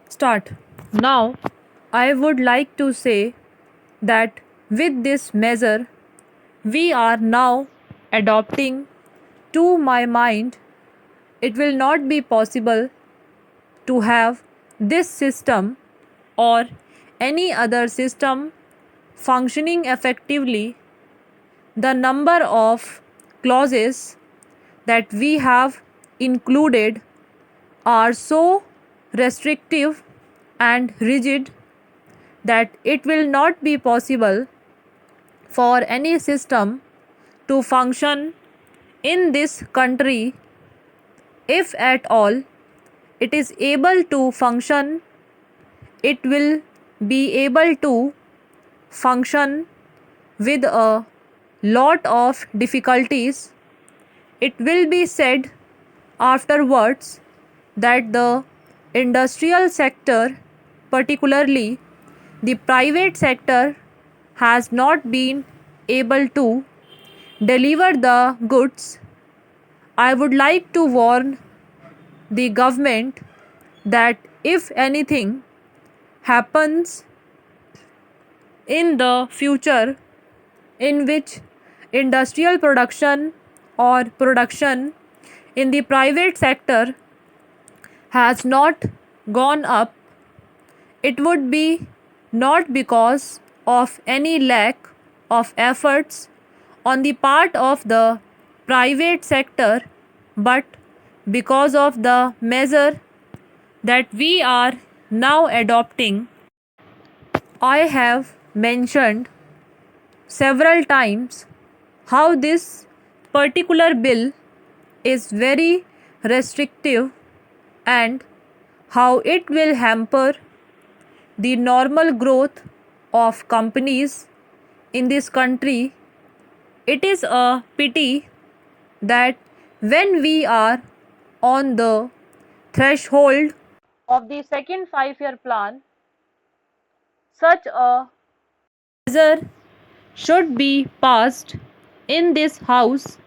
Start. Now, I would like to say that with this measure, we are now adopting, to my mind, it will not be possible to have this system or any other system functioning effectively. The number of clauses that we have included are so restrictive and rigid that it will not be possible for any system to function in this country. If at all it is able to function, it will be able to function with a lot of difficulties. It will be said afterwards that the industrial sector, particularly the private sector, has not been able to deliver the goods. I would like to warn the government that if anything happens in the future in which industrial production or production in the private sector has not gone up, it would be not because of any lack of efforts on the part of the private sector, but because of the measure that we are now adopting. I have mentioned several times how this particular bill is very restrictive and how it will hamper the normal growth of companies in this country. It is a pity that when we are on the threshold of the second 5-year plan, such a measure should be passed in this house.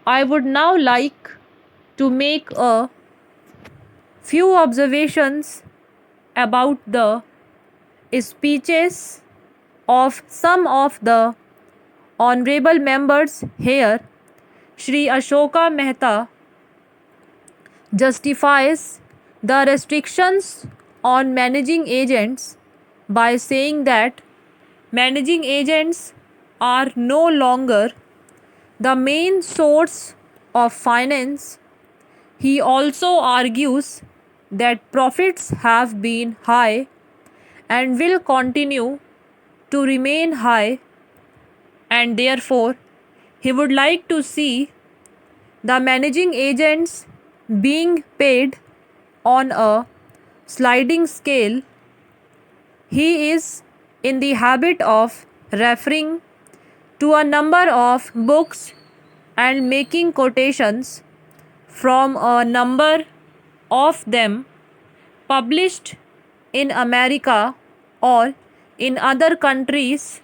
I would now like to make a few observations about the speeches of some of the honorable members here. Shri Ashoka Mehta justifies the restrictions on managing agents by saying that managing agents are no longer the main source of finance. He also argues that profits have been high and will continue to remain high, and therefore he would like to see the managing agents being paid on a sliding scale. He is in the habit of referring to a number of books and making quotations from a number of them published in America or in other countries,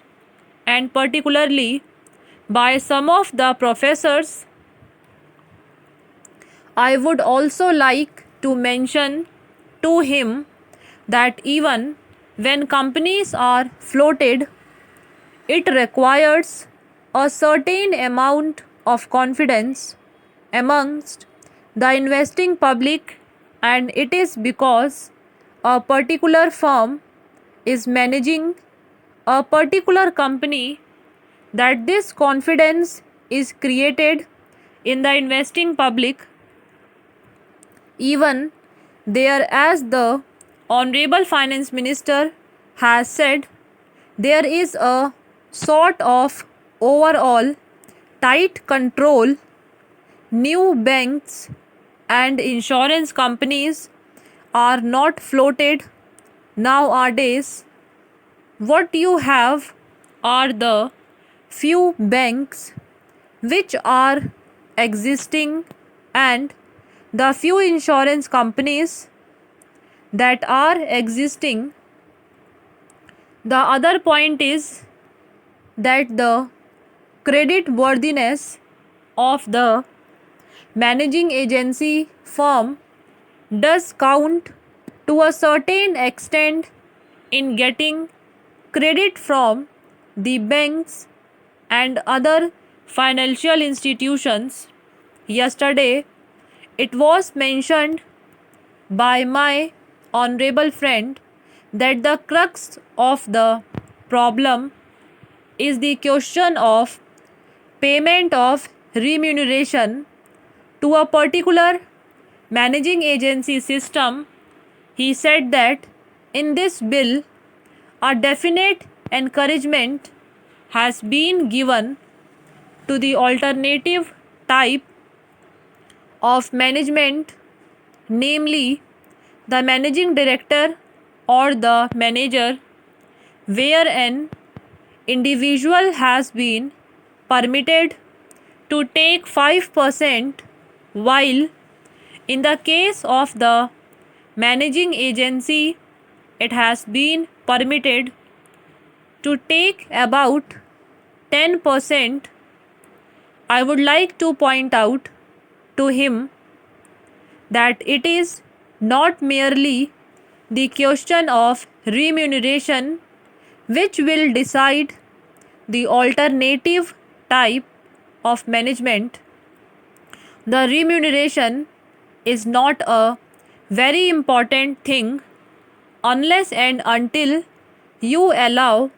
and particularly by some of the professors. I would also like to mention to him that even when companies are floated, it requires a certain amount of confidence amongst the investing public, and it is because a particular firm is managing a particular company that this confidence is created in the investing public. Even there, as the Honorable Finance Minister has said, there is a sort of overall tight control. New banks and insurance companies are not floated nowadays. What you have are the few banks which are existing and the few insurance companies that are existing. The other point is that the credit worthiness of the managing agency firm does count to a certain extent in getting credit from the banks and other financial institutions. Yesterday, it was mentioned by my honorable friend that the crux of the problem is the question of payment of remuneration to a particular managing agency system. He said that in this bill, a definite encouragement has been given to the alternative type of management, namely the managing director or the manager, where an individual has been permitted to take 5%, while in the case of the managing agency, it has been permitted to take about 10%. I would like to point out to him that it is not merely the question of remuneration which will decide the alternative type of management. The remuneration is not a very important thing unless and until you allow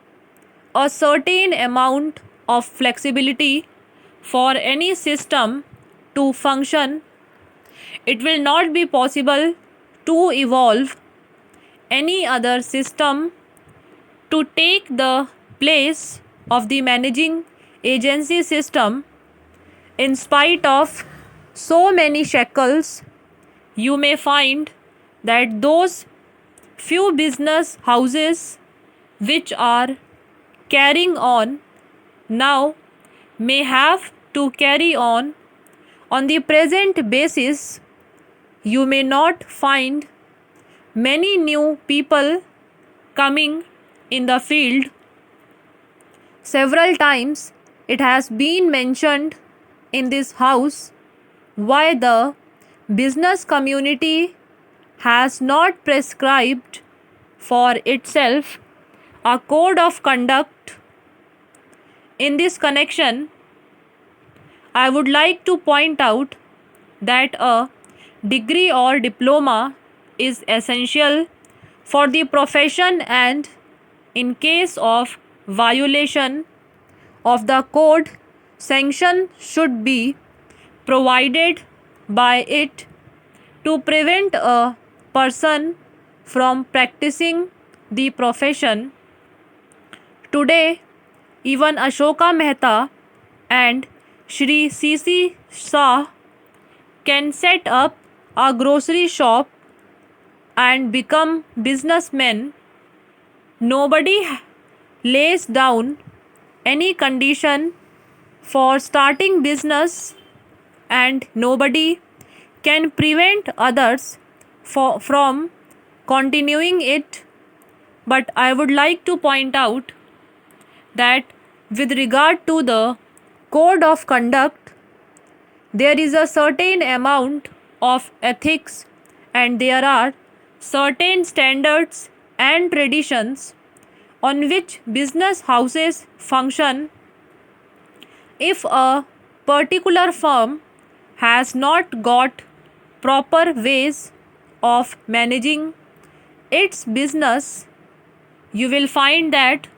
a certain amount of flexibility for any system to function. It will not be possible to evolve any other system to take the place of the managing agency system. In spite of so many shackles, you may find that those few business houses which are carrying on now may have to carry on the present basis. You may not find many new people coming in the field. Several times it has been mentioned in this house why the business community has not prescribed for itself a code of conduct. In this connection, I would like to point out that a degree or diploma is essential for the profession, and in case of violation of the code, sanction should be provided by it to prevent a person from practicing the profession. Today, even Ashoka Mehta and Shri C.C. Shah can set up a grocery shop and become businessmen. Nobody lays down any condition for starting business, and nobody can prevent others from continuing it. But I would like to point out that with regard to the code of conduct, there is a certain amount of ethics and there are certain standards and traditions on which business houses function. If a particular firm has not got proper ways of managing its business, you will find that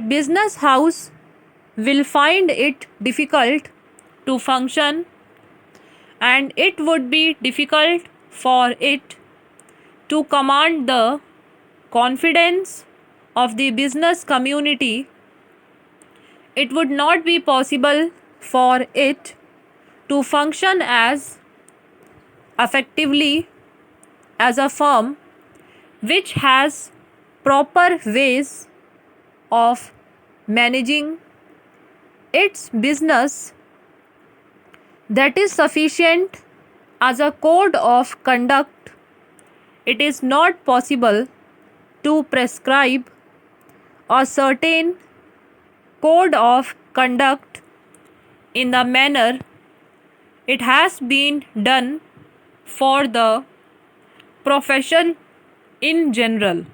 business house will find it difficult to function, and it would be difficult for it to command the confidence of the business community. It would not be possible for it to function as effectively as a firm which has proper ways of managing its business. That is sufficient as a code of conduct. It is not possible to prescribe a certain code of conduct in the manner it has been done for the profession in general.